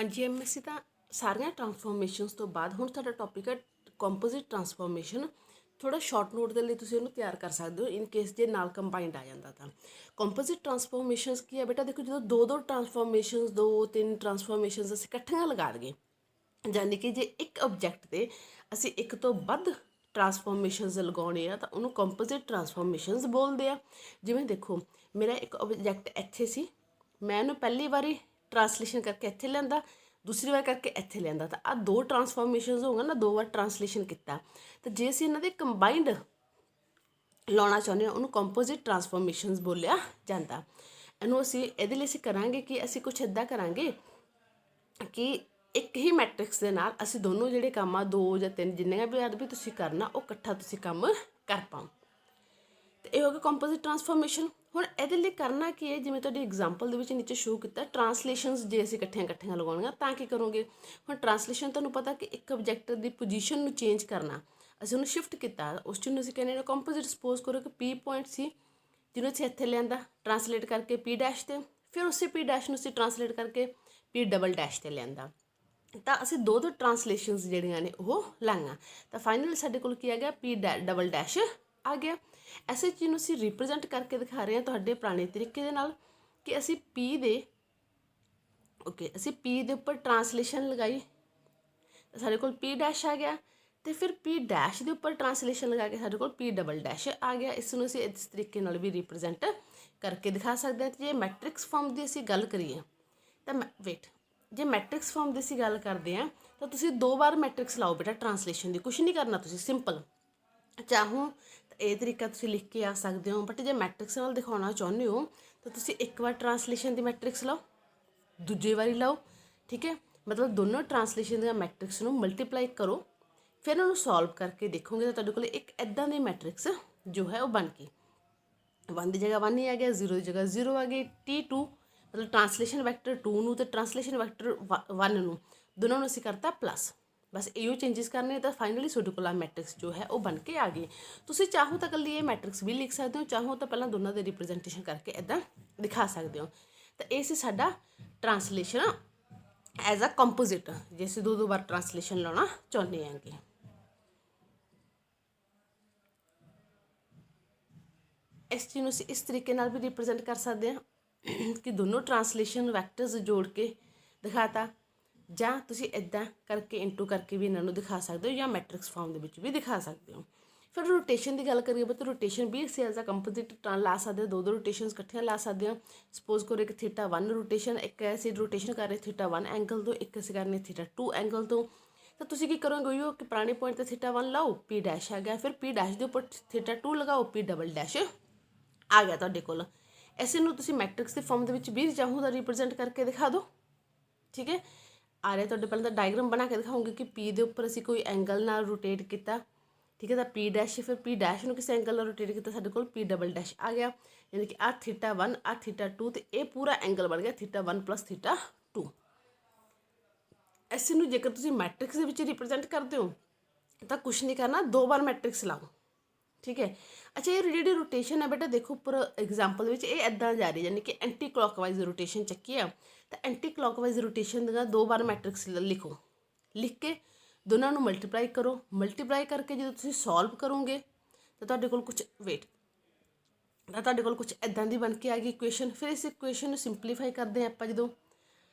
हाँ जी एमएससी ਤਾਂ ਸਾਰੀਆਂ ਟਰਾਂਸਫੋਰਮੇਸ਼ਨਸ ਤੋਂ ਬਾਅਦ ਹੁਣ ਸਾਡਾ ਟੌਪਿਕ ਹੈ ਕੰਪੋਜ਼ਿਟ ਟਰਾਂਸਫੋਰਮੇਸ਼ਨ। ਥੋੜਾ ਸ਼ਾਰਟ ਨੋਟ ਦੇ ਲਈ ਤੁਸੀਂ ਉਹਨੂੰ ਤਿਆਰ ਕਰ ਸਕਦੇ ਹੋ ਇਨ ਕੇਸ ਜੇ ਨਾਲ ਕੰਬਾਈਨਡ ਆ ਜਾਂਦਾ ਤਾਂ। ਕੰਪੋਜ਼ਿਟ ਟਰਾਂਸਫੋਰਮੇਸ਼ਨਸ ਕੀ ਹੈ ਬੇਟਾ, ਦੇਖੋ ਜਦੋਂ ਦੋ ਟਰਾਂਸਫੋਰਮੇਸ਼ਨਸ ਦੋ ਤਿੰਨ ਟਰਾਂਸਫੋਰਮੇਸ਼ਨਸ ਅਸੀਂ ਇਕੱਠੀਆਂ ਲਗਾ ਦਈਏ, ਯਾਨੀ ਕਿ ਜੇ ਇੱਕ ਆਬਜੈਕਟ 'ਤੇ ਅਸੀਂ ਇੱਕ ਤੋਂ ਵੱਧ ਟਰਾਂਸਫੋਰਮੇਸ਼ਨਸ ਲਗਾਉਣੇ ਆ ਤਾਂ ਉਹਨੂੰ ਕੰਪੋਜ਼ਿਟ ਟਰਾਂਸਫੋਰਮੇਸ਼ਨਸ ਬੋਲਦੇ ਆ। ਜਿਵੇਂ ਦੇਖੋ ਮੇਰਾ ਇੱਕ ਆਬਜੈਕਟ ਇੱਥੇ ਸੀ, ਮੈਂ ਇਹਨੂੰ ਪਹਿਲੀ ਵਾਰੀ ट्रांसलेशन करके इत्थे लिया, दूसरी बार करके इत्थे लिया, तो आ दो ट्रांसफॉर्मेशन हो गए ना, दो बार ट्रांसलेशन किया। तो जे असीं इन्हां दे कंबाइंड लाना चाहुंदे हां उहनूं कंपोजिट ट्रांसफॉर्मेशनस बोलिया जांदा। इहनूं असीं इहदे लई असीं करांगे कि असीं कुछ इदां करांगे कि एक ही मैट्रिक्स दे नाल असीं दोनों जिहड़े काम आ दो जां तीन जिन्ने भी तुसीं करना वो इकट्ठा तुसीं काम कर पाओ। तो यह हो गया कंपोजिट ट्रांसफॉर्मेशन। ਹੁਣ ਇਹਦੇ ਲਈ ਕਰਨਾ ਕੀ ਹੈ, ਜਿਵੇਂ ਤੁਹਾਡੀ ਐਗਜ਼ਾਮਪਲ ਦੇ ਵਿੱਚ ਨੀਚੇ ਸ਼ੋ ਕੀਤਾ ਟਰਾਂਸਲੇਸ਼ਨਸ ਜੇ ਅਸੀਂ ਇਕੱਠੀਆਂ ਲਗਾਉਣੀਆਂ ਤਾਂ ਕੀ ਕਰੋਗੇ। ਹੁਣ ਟਰਾਂਸਲੇਸ਼ਨ ਤੁਹਾਨੂੰ ਪਤਾ ਕਿ ਇੱਕ ਆਬਜੈਕਟ ਦੀ ਪੋਜੀਸ਼ਨ ਨੂੰ ਚੇਂਜ ਕਰਨਾ, ਅਸੀਂ ਉਹਨੂੰ ਸ਼ਿਫਟ ਕੀਤਾ, ਉਸ ਚੀਜ਼ ਨੂੰ ਅਸੀਂ ਕਹਿੰਦੇ ਨੇ ਕੰਪੋਜ਼ਿਟ। ਸਪੋਜ਼ ਕਰੋ ਕਿ ਪੀ ਪੁਆਇੰਟ ਸੀ ਜਿਹਨੂੰ ਅਸੀਂ ਇੱਥੇ ਲਿਆਂਦਾ ਟਰਾਂਸਲੇਟ ਕਰਕੇ ਪੀ ਡੈਸ਼ 'ਤੇ, ਫਿਰ ਉਸੇ ਪੀ ਡੈਸ਼ ਨੂੰ ਅਸੀਂ ਟਰਾਂਸਲੇਟ ਕਰਕੇ ਪੀ ਡਬਲ ਡੈਸ਼ 'ਤੇ ਲਿਆਂਦਾ, ਤਾਂ ਅਸੀਂ ਦੋ ਟਰਾਂਸਲੇਸ਼ਨਸ ਜਿਹੜੀਆਂ ਨੇ ਉਹ ਲਾਈਆਂ, ਤਾਂ ਫਾਈਨਲੀ ਸਾਡੇ ਕੋਲ ਕੀ ਆ ਗਿਆ ਪੀ ਡਬਲ ਡੈਸ਼ ਆ ਗਿਆ। ਐਸੇ ਚੀਜ਼ ਨੂੰ ਅਸੀਂ ਰਿਪਰੈਜ਼ੈਂਟ ਕਰਕੇ ਦਿਖਾ ਰਹੇ ਹਾਂ ਤੁਹਾਡੇ ਪੁਰਾਣੇ ਤਰੀਕੇ ਦੇ ਨਾਲ ਕਿ ਅਸੀਂ ਪੀ ਦੇ ਅਸੀਂ ਪੀ ਦੇ ਉੱਪਰ ਟਰਾਂਸਲੇਸ਼ਨ ਲਗਾਈ ਤਾਂ ਸਾਡੇ ਕੋਲ ਪੀ ਡੈਸ਼ ਆ ਗਿਆ, ਤੇ ਫਿਰ ਪੀ ਡੈਸ਼ ਦੇ ਉੱਪਰ ਟਰਾਂਸਲੇਸ਼ਨ ਲਗਾ ਕੇ ਸਾਡੇ ਕੋਲ ਪੀ ਡਬਲ ਡੈਸ਼ ਆ ਗਿਆ। ਇਸ ਨੂੰ ਅਸੀਂ ਇਸ ਤਰੀਕੇ ਨਾਲ ਵੀ ਰਿਪਰੈਜ਼ੈਂਟ ਕਰਕੇ ਦਿਖਾ ਸਕਦੇ ਹਾਂ। ਜੇ ਮੈਟ੍ਰਿਕਸ ਫਾਰਮ ਦੀ ਅਸੀਂ ਗੱਲ ਕਰੀਏ ਤਾਂ ਜੇ ਮੈਟ੍ਰਿਕਸ ਫਾਰਮ ਦੀ ਅਸੀਂ ਗੱਲ ਕਰਦੇ ਹਾਂ ਤਾਂ ਤੁਸੀਂ ਦੋ ਵਾਰ ਮੈਟ੍ਰਿਕਸ ਲਾਓ ਬੇਟਾ ਟਰਾਂਸਲੇਸ਼ਨ ਦੀ, ਕੁਛ ਨਹੀਂ ਕਰਨਾ ਤੁਸੀਂ, ਸਿੰਪਲ ਚਾਹੋ ਤਾਂ ਇਹ ਤਰੀਕਾ ਤੁਸੀਂ ਲਿਖ ਕੇ ਆ ਸਕਦੇ ਹੋ, ਬਟ ਜੇ ਮੈਟ੍ਰਿਕਸ ਨਾਲ ਦਿਖਾਉਣਾ ਚਾਹੁੰਦੇ ਹੋ ਤਾਂ ਤੁਸੀਂ ਇੱਕ ਵਾਰ ਟਰਾਂਸਲੇਸ਼ਨ ਦੀ ਮੈਟ੍ਰਿਕਸ ਲਾਓ, ਦੂਜੀ ਵਾਰੀ ਲਾਓ, ਠੀਕ ਹੈ। ਮਤਲਬ ਦੋਨੋਂ ਟਰਾਂਸਲੇਸ਼ਨ ਦੀਆਂ ਮੈਟ੍ਰਿਕਸ ਨੂੰ ਮਲਟੀਪਲਾਈ ਕਰੋ, ਫਿਰ ਉਹਨੂੰ ਸੋਲਵ ਕਰਕੇ ਦੇਖੋਗੇ ਤਾਂ ਤੁਹਾਡੇ ਕੋਲ ਇੱਕ ਇੱਦਾਂ ਦੀ ਮੈਟ੍ਰਿਕਸ ਜੋ ਹੈ ਉਹ ਬਣ ਗਈ। 1 ਦੀ ਜਗ੍ਹਾ 1 ਹੀ ਆ ਗਿਆ, 0 ਦੀ ਜਗ੍ਹਾ 0 ਆ ਗਈ। T2 ਮਤਲਬ ਟਰਾਂਸਲੇਸ਼ਨ ਵੈਕਟਰ 2 ਨੂੰ ਤੇ ਟਰਾਂਸਲੇਸ਼ਨ ਵੈਕਟਰ 1 ਨੂੰ ਦੋਨੋਂ ਨੂੰ ਅਸੀਂ ਕਰਤਾ ਪਲੱਸ, बस यो चेंजिस करने तो फाइनली ਤੁਹਾਡੇ ਕੋਲ मैट्रिक्स जो है वो बन के आ गई। तुसीं चाहो तो कल ये मैट्रिक्स भी लिख सकते हो, चाहो तो पहला दोनों के रिप्रजेंटेशन करके इदा दिखा सकते हो। तो ये साडा ट्रांसलेशन एज अ कंपोजिट, जे असीं दो बार ट्रांसलेशन लाना चाहुंदे हां। इस चीज़ नूं इस तरीके नाल भी रिप्रजेंट कर सकते हैं कि दोनों ट्रांसलेशन वैक्टर्स जोड़ के दिखाता, ਜਾਂ ਤੁਸੀਂ ਇੱਦਾਂ ਕਰਕੇ ਇੰਟੂ ਕਰਕੇ ਵੀ ਇਹਨਾਂ ਨੂੰ ਦਿਖਾ ਸਕਦੇ ਹੋ, ਜਾਂ ਮੈਟ੍ਰਿਕਸ ਫਾਰਮ ਦੇ ਵਿੱਚ ਵੀ ਦਿਖਾ ਸਕਦੇ ਹੋ। ਫਿਰ ਰੋਟੇਸ਼ਨ ਦੀ ਗੱਲ ਕਰੀਏ ਤਾਂ ਰੋਟੇਸ਼ਨ ਵੀ ਅਸੀਂ ਐਜ਼ ਅ ਕੰਪੋਜ਼ਿਟ ਲਾ ਸਕਦੇ ਹਾਂ, ਦੋ ਰੋਟੇਸ਼ਨਸ ਇਕੱਠੀਆਂ ਲਾ ਸਕਦੇ ਹਾਂ। ਸਪੋਜ਼ ਕਰੋ ਇੱਕ θ1 ਰੋਟੇਸ਼ਨ, ਇੱਕ ਅਸੀਂ ਰੋਟੇਸ਼ਨ ਕਰ ਰਹੇ θ1 ਐਂਗਲ ਤੋਂ, ਇੱਕ ਅਸੀਂ ਕਰਨੇ θ2 ਐਂਗਲ ਤੋਂ। ਤਾਂ ਤੁਸੀਂ ਕੀ ਕਰੋਗੇ, ਉਹ ਕਿ ਪੁਰਾਣੇ ਪੁਆਇੰਟ 'ਤੇ θ1 ਲਾਓ, ਪੀ ਡੈਸ਼ ਆ ਗਿਆ, ਫਿਰ ਪੀ ਡੈਸ਼ ਦੇ ਉੱਪਰ θ2 ਲਗਾਓ, ਪੀ ਡਬਲ ਡੈਸ਼ ਆ ਗਿਆ ਤੁਹਾਡੇ ਕੋਲ। ਇਸੇ ਨੂੰ ਤੁਸੀਂ ਮੈਟ੍ਰਿਕਸ ਦੇ ਫਾਰਮ ਦੇ ਵਿੱਚ ਵੀ ਚਾਹੋ ਤਾਂ ਰਿਪਰੈਜ਼ੈਂਟ ਕਰਕੇ ਦਿਖਾ ਦਿਓ, ਠੀਕ ਹੈ। आ रहा तो पहले तो डायग्राम बना के दिखाऊंगी कि पी के उपर असी कोई एंगल ना रोटेट किया, ठीक है। तो पी डैश, फिर पी डैश में किसी एंगल रोटेट किया, साढ़े को पी डबल डैश आ गया, यानी कि आ θ1 आ θ2, तो ये पूरा एंगल बन गया θ1 प्लस θ2। इस जेकर तुम मैट्रिक्स के रिप्रजेंट करते हो तो कुछ नहीं करना, दो बार मैट्रिक्स लाओ, ठीक है। अच्छा ये जी रोटेशन है बेटा, देखो उपर एग्जाम्पल ये इदा जा रही, यानी कि एंटी क्लॉकवाइज रोटेशन चक्की है। तो एंटी क्लॉकवाइज रोटेशन दो बार मैट्रिक्स लिखो, लिख के दोनों को मल्टीप्लाई करो, मल्टीप्लाई करके जो तुम सॉल्व करोगे तो तुहाडे कोल कुछ तुहाडे कोल कुछ इदां दी बन के आ गई इक्वेशन। फिर इस इक्वेशन को सिंपलीफाई करते हैं आपां जदों,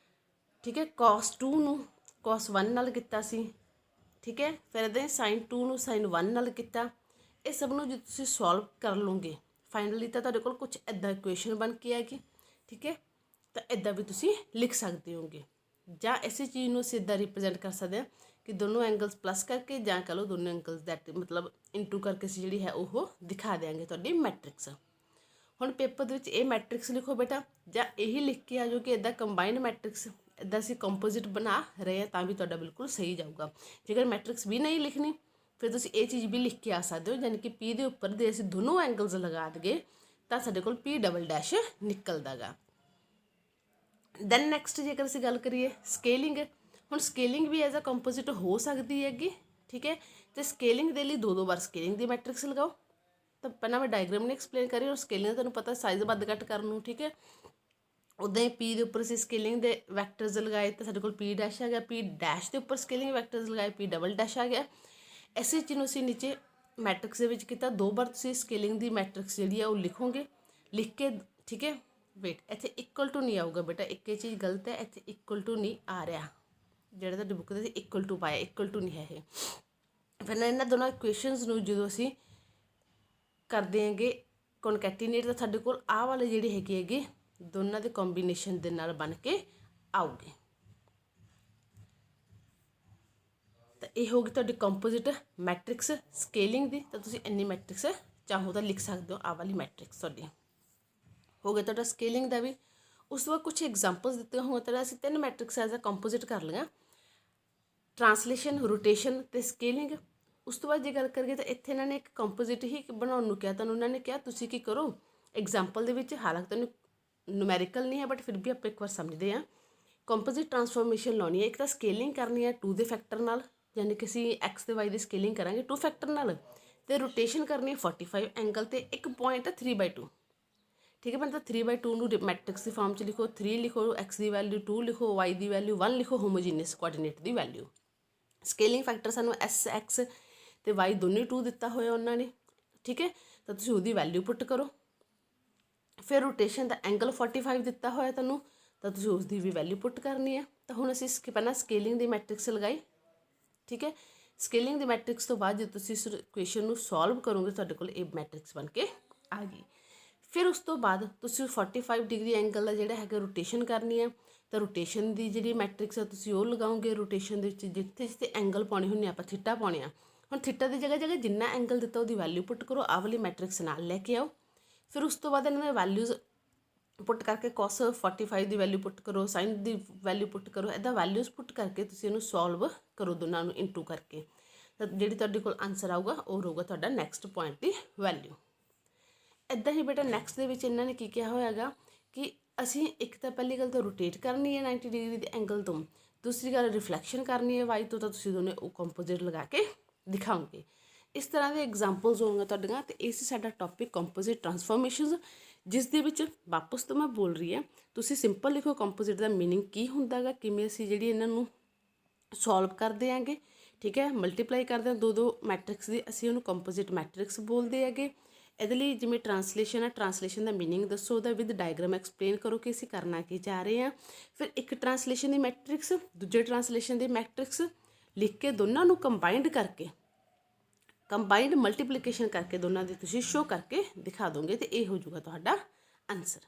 ठीक है। cos 2 नूं cos 1 नाल कीता सी, ठीक है। फिर इदां sin 2 नूं sin 1 नाल कीता। ये सब नूं जो तुसीं सॉल्व कर लोगे फाइनली तो तुहाडे कोल कुछ इदां इक्वेशन बन के आएगी, ठीक है। तो इदा भी तुसीं लिख सकते होगे, ਜਾਂ इसी चीज़ ਨੂੰ ਅਸੀਂ ਇੱਦਾਂ रिप्रजेंट कर सकते हैं कि दोनों एंगल्स प्लस करके, ਜਾਂ कह लो दोनों एंगल्स दैट मतलब इंटू करके ਅਸੀਂ ਜਿਹੜੀ ਹੈ ਉਹ दिखा देंगे ਤੁਹਾਡੀ मैट्रिक्स। ਹੁਣ पेपर ਦੇ ਵਿੱਚ ਇਹ मैट्रिक्स लिखो बेटा, ਜਾਂ ਇਹੀ लिख के आ जाओ कि ਇੱਦਾਂ कंबाइंड मैट्रिक्स ਇੱਦਾਂ ਅਸੀਂ कंपोजिट बना रहे हैं ਤਾਂ भी ਤੁਹਾਡਾ बिल्कुल सही जाऊगा। जेकर मैट्रिक्स भी नहीं लिखनी फिर तुसीं ਇਹ चीज़ भी लिख के आ सकते हो, यानी कि पी ਦੇ ਉੱਪਰ ਦੇ ਅਸੀਂ दोनों एंगल्स लगा दईए ਤਾਂ ਸਾਡੇ ਕੋਲ पी डबल डैश निकलदा गा। दैन नैक्सट जेकर असीं गल करिए स्केलिंग, हुण स्केलिंग भी एज अ कंपोजिट हो सकती हैगी, ठीक है। तो स्केलिंग के लिए दो बार स्केलिंग की मैट्रिक्स लगाओ। तो पहला मैं डायग्राम नहीं एक्सप्लेन करी, और स्केलिंग तुहानूं पता साइज़ वध घट करन नूं, ठीक है। ਉੱਦਾਂ ਹੀ ਪੀ ਦੇ ਉੱਪਰ ਅਸੀਂ ਸਕੇਲਿੰਗ ਦੇ ਵੈਕਟਰਸ ਲਗਾਏ ਤਾਂ ਸਾਡੇ ਕੋਲ ਪੀ ਡੈਸ਼ ਆ ਗਿਆ, ਪੀ ਡੈਸ਼ ਦੇ ਉੱਪਰ ਸਕੇਲਿੰਗ ਵੈਕਟਰਸ ਲਗਾਏ ਪੀ ਡਬਲ ਡੈਸ਼ ਆ ਗਿਆ। ਇਸੇ ਚੀਜ਼ ਨੂੰ ਅਸੀਂ ਨੀਚੇ ਮੈਟ੍ਰਿਕਸ ਦੇ ਵਿੱਚ ਕੀਤਾ, 2 ਵਾਰ ਤੁਸੀਂ ਸਕੇਲਿੰਗ ਦੀ ਮੈਟ੍ਰਿਕਸ ਜਿਹੜੀ ਆ ਉਹ ਲਿਖੋਗੇ, ਲਿਖ ਕੇ ਠੀਕ ਹੈ। ਵੇਟ ਇੱਥੇ ਇਕੁਅਲ ਟੂ ਨਹੀਂ ਆਊਗਾ ਬੇਟਾ, ਇੱਕ ਇਹ ਚੀਜ਼ ਗਲਤ ਹੈ, ਇੱਥੇ ਇਕੁਅਲ ਟੂ ਨਹੀਂ ਆ ਰਿਹਾ, ਜਿਹੜਾ ਤੁਹਾਡੀ ਬੁੱਕ ਦੇ ਇਕੁਅਲ ਟੂ ਪਾਇਆ, ਇਕੁਅਲ ਟੂ ਨਹੀਂ ਹੈ ਇਹ। ਫਿਰ ਇਹਨਾਂ ਦੋਨਾਂ ਇਕੁਏਸ਼ਨਸ ਨੂੰ ਜਦੋਂ ਅਸੀਂ ਕਰਦੇ ਹੈਗੇ ਕਨਕੈਟੀਨੇਟ ਤਾਂ ਸਾਡੇ ਕੋਲ ਆਹ ਵਾਲੇ ਜਿਹੜੇ ਹੈਗੇ ਦੋਨਾਂ ਦੇ ਕੰਬੀਨੇਸ਼ਨ ਦੇ ਨਾਲ ਬਣ ਕੇ ਆਊਗੇ। ਤਾਂ ਇਹ ਹੋਗੀ ਤੁਹਾਡੀ ਕੰਪੋਜ਼ਿਟ ਮੈਟ੍ਰਿਕਸ ਸਕੇਲਿੰਗ ਦੀ। ਤਾਂ ਤੁਸੀਂ ਇੰਨੀ ਮੈਟ੍ਰਿਕਸ ਚਾਹੋ ਤਾਂ ਲਿਖ ਸਕਦੇ ਹੋ, ਆਹ ਵਾਲੀ ਮੈਟ੍ਰਿਕਸ ਤੁਹਾਡੀ ਹੋ ਗਿਆ ਤੁਹਾਡਾ ਸਕੇਲਿੰਗ ਦਾ ਵੀ। ਉਸ ਤੋਂ ਬਾਅਦ ਕੁਛ ਐਗਜ਼ਾਮਪਲਸ ਦਿੱਤੇ ਹੋਣ ਤਰ੍ਹਾਂ ਅਸੀਂ 3 ਮੈਟ੍ਰਿਕਸ ਐਜ਼ ਅ ਕੰਪੋਜ਼ਿਟ ਕਰ ਲਈਆਂ, ਟਰਾਂਸਲੇਸ਼ਨ, ਰੋਟੇਸ਼ਨ ਅਤੇ ਸਕੇਲਿੰਗ। ਉਸ ਤੋਂ ਬਾਅਦ ਜੇ ਗੱਲ ਕਰੀਏ ਤਾਂ ਇੱਥੇ ਇਹਨਾਂ ਨੇ ਇੱਕ ਕੰਪੋਜ਼ਿਟ ਹੀ ਬਣਾਉਣ ਨੂੰ ਕਿਹਾ, ਤੁਹਾਨੂੰ ਉਹਨਾਂ ਨੇ ਕਿਹਾ ਤੁਸੀਂ ਕੀ ਕਰੋ ਐਗਜ਼ਾਮਪਲ ਦੇ ਵਿੱਚ, ਹਾਲਾਂਕਿ ਤੁਹਾਨੂੰ ਨੂਮੈਰੀਕਲ ਨਹੀਂ ਹੈ ਬਟ ਫਿਰ ਵੀ ਆਪਾਂ ਇੱਕ ਵਾਰ ਸਮਝਦੇ ਹਾਂ। ਕੰਪੋਜ਼ਿਟ ਟਰਾਂਸਫੋਰਮੇਸ਼ਨ ਲਾਉਣੀ ਹੈ, ਇੱਕ ਤਾਂ ਸਕੇਲਿੰਗ ਕਰਨੀ ਹੈ 2 ਦੇ ਫੈਕਟਰ ਨਾਲ, ਯਾਨੀ ਕਿ ਅਸੀਂ x ਤੇ y ਦੀ ਸਕੇਲਿੰਗ ਕਰਾਂਗੇ 2 ਫੈਕਟਰ ਨਾਲ, ਅਤੇ ਰੋਟੇਸ਼ਨ ਕਰਨੀ ਹੈ 45 ਐਂਗਲ ਤੇ ਇੱਕ ਪੁਆਇੰਟ 3/2। ਠੀਕ ਹੈ, ਮਤਲਬ 3/2 ਨੂੰ ਮੈਟ੍ਰਿਕਸ ਦੀ ਫਾਰਮ 'ਚ ਲਿਖੋ, 3 ਲਿਖੋ, x ਦੀ ਵੈਲਿਊ 2 ਲਿਖੋ, y ਦੀ ਵੈਲਿਊ 1 ਲਿਖੋ, ਹੋਮੋਜੀਨੀਅਸ ਕੋਆਰਡੀਨੇਟ ਦੀ ਵੈਲਿਊ। ਸਕੇਲਿੰਗ ਫੈਕਟਰ ਸਾਨੂੰ s x ਅਤੇ y ਦੋਨੇ 2 ਦਿੱਤਾ ਹੋਇਆ ਉਹਨਾਂ ਨੇ, ਠੀਕ ਹੈ, ਤਾਂ ਤੁਸੀਂ ਉਹਦੀ ਵੈਲਿਊ ਪੁੱਟ ਕਰੋ। ਫਿਰ ਰੋਟੇਸ਼ਨ ਦਾ ਐਂਗਲ 45 ਦਿੱਤਾ ਹੋਇਆ ਤੁਹਾਨੂੰ, ਤਾਂ ਤੁਸੀਂ ਉਸ ਦੀ ਵੀ ਵੈਲਿਊ ਪੁੱਟ ਕਰਨੀ ਹੈ। ਤਾਂ ਹੁਣ ਅਸੀਂ ਪਹਿਲਾਂ ਸਕੇਲਿੰਗ ਦੀ ਮੈਟ੍ਰਿਕਸ ਲਗਾਈ, ਠੀਕ ਹੈ। ਸਕੇਲਿੰਗ ਦੀ ਮੈਟ੍ਰਿਕਸ ਤੋਂ ਬਾਅਦ ਜੇ ਤੁਸੀਂ ਇਸ ਇਕੁਏਸ਼ਨ ਨੂੰ ਸੋਲਵ ਕਰੋਗੇ ਤੁਹਾਡੇ ਕੋਲ ਇਹ ਮੈਟ੍ਰਿਕਸ ਬਣ ਕੇ ਆ ਗਈ। ਫਿਰ ਉਸ ਤੋਂ ਬਾਅਦ ਤੁਸੀਂ 45 ਡਿਗਰੀ ਐਂਗਲ ਦਾ ਜਿਹੜਾ ਹੈਗਾ ਰੋਟੇਸ਼ਨ ਕਰਨੀ ਹੈ, ਤਾਂ ਰੋਟੇਸ਼ਨ ਦੀ ਜਿਹੜੀ ਮੈਟ੍ਰਿਕਸ ਹੈ ਤੁਸੀਂ ਉਹ ਲਗਾਓਗੇ। ਰੋਟੇਸ਼ਨ ਦੇ ਵਿੱਚ ਜਿੱਥੇ ਜਿੱਥੇ ਐਂਗਲ ਪਾਉਣੇ ਹੁੰਦੇ ਆਪਾਂ ਥੀਟਾ ਪਾਉਣੇ ਆ, ਹੁਣ ਥੀਟਾ ਦੀ ਜਗ੍ਹਾ ਜਗ੍ਹਾ ਜਿੰਨਾ ਐਂਗਲ ਦਿੱਤਾ ਉਹਦੀ ਵੈਲਿਊ ਪੁੱਟ ਕਰੋ, ਆਹ ਵਾਲੀ ਮੈਟ੍ਰਿਕਸ ਨਾਲ ਲੈ ਕੇ ਆਓ। ਫਿਰ ਉਸ ਤੋਂ ਬਾਅਦ ਇਹਨਾਂ ਦੇ ਵੈਲਿਊਜ਼ ਪੁੱਟ ਕਰਕੇ cos 45 ਦੀ ਵੈਲਿਊ ਪੁੱਟ ਕਰੋ, sin ਦੀ ਵੈਲਿਊ ਪੁੱਟ ਕਰੋ, ਇੱਦਾਂ ਵੈਲਿਊਜ਼ ਪੁੱਟ ਕਰਕੇ ਤੁਸੀਂ ਇਹਨੂੰ ਸੋਲਵ ਕਰੋ ਦੋਨਾਂ ਨੂੰ ਇਨਟੂ ਕਰਕੇ, ਤਾਂ ਜਿਹੜੀ ਤੁਹਾਡੇ ਕੋਲ ਆਨਸਰ ਆਊਗਾ ਉਹ ਰਹੂਗਾ ਤੁਹਾਡਾ ਨੈਕਸਟ ਪੁਆਇੰਟ ਦੀ ਵੈਲਿਊ। ਇੱਦਾਂ ਹੀ ਬੇਟਾ ਨੈਕਸਟ ਦੇ ਵਿੱਚ ਇਹਨਾਂ ਨੇ ਕੀ ਕਿਹਾ ਹੋਇਆ ਹੈਗਾ ਕਿ ਅਸੀਂ ਇੱਕ ਤਾਂ ਪਹਿਲੀ ਗੱਲ ਤਾਂ ਰੋਟੇਟ ਕਰਨੀ ਹੈ 90 ਡਿਗਰੀ ਦੇ ਐਂਗਲ ਤੋਂ, ਦੂਸਰੀ ਗੱਲ ਰਿਫਲੈਕਸ਼ਨ ਕਰਨੀ ਹੈ ਵਾਈ ਤੋਂ, ਤਾਂ ਤੁਸੀਂ ਦੋਨੇ ਉਹ ਕੰਪੋਜ਼ਿਟ ਲਗਾ ਕੇ ਦਿਖਾਓਗੇ। ਇਸ ਤਰ੍ਹਾਂ ਦੇ ਐਗਜ਼ਾਮਪਲਸ ਹੋਣਗੇ ਤੁਹਾਡੀਆਂ। ਅਤੇ ਇਹ ਸੀ ਸਾਡਾ ਟੌਪਿਕ ਕੰਪੋਜ਼ਿਟ ਟਰਾਂਸਫੋਰਮੇਸ਼ਨਸ, ਜਿਸ ਦੇ ਵਿੱਚ ਵਾਪਸ ਤੋਂ ਮੈਂ ਬੋਲ ਰਹੀ ਹਾਂ ਤੁਸੀਂ ਸਿੰਪਲ ਲਿਖੋ ਕੰਪੋਜ਼ਿਟ ਦਾ ਮੀਨਿੰਗ ਕੀ ਹੁੰਦਾ ਗਾ, ਕਿਵੇਂ ਅਸੀਂ ਜਿਹੜੀ ਇਹਨਾਂ ਨੂੰ ਸੋਲਵ ਕਰਦੇ ਆਂਗੇ, ਠੀਕ ਹੈ, ਮਲਟੀਪਲਾਈ ਕਰਦੇ ਹਾਂ 2 ਮੈਟ੍ਰਿਕਸ ਦੀ, ਅਸੀਂ ਉਹਨੂੰ ਕੰਪੋਜ਼ਿਟ ਮੈਟ੍ਰਿਕਸ ਬੋਲਦੇ ਹੈਗੇ। ਇਹਦੇ ਲਈ ਜਿਵੇਂ ਟਰਾਂਸਲੇਸ਼ਨ ਹੈ, ਟਰਾਂਸਲੇਸ਼ਨ ਦਾ ਮੀਨਿੰਗ ਦੱਸੋ, ਉਹਦਾ ਵਿਦ ਡਾਇਗਰਾਮ ਐਕਸਪਲੇਨ ਕਰੋ ਕਿ ਅਸੀਂ ਕਰਨਾ ਕੀ ਚਾਹ ਰਹੇ ਹਾਂ। ਫਿਰ ਇੱਕ ਟਰਾਂਸਲੇਸ਼ਨ ਦੀ ਮੈਟ੍ਰਿਕਸ, ਦੂਜੇ ਟਰਾਂਸਲੇਸ਼ਨ ਦੀ ਮੈਟ੍ਰਿਕਸ ਲਿਖ ਕੇ ਦੋਨਾਂ ਨੂੰ ਕੰਬਾਈਨਡ ਕਰਕੇ, ਕੰਬਾਈਨਡ ਮਲਟੀਪਲੀਕੇਸ਼ਨ ਕਰਕੇ ਦੋਨਾਂ ਦੀ ਤੁਸੀਂ ਸ਼ੋ ਕਰਕੇ ਦਿਖਾ ਦੋਗੇ, ਅਤੇ ਇਹ ਹੋ ਜਾਊਗਾ ਤੁਹਾਡਾ ਆਨਸਰ।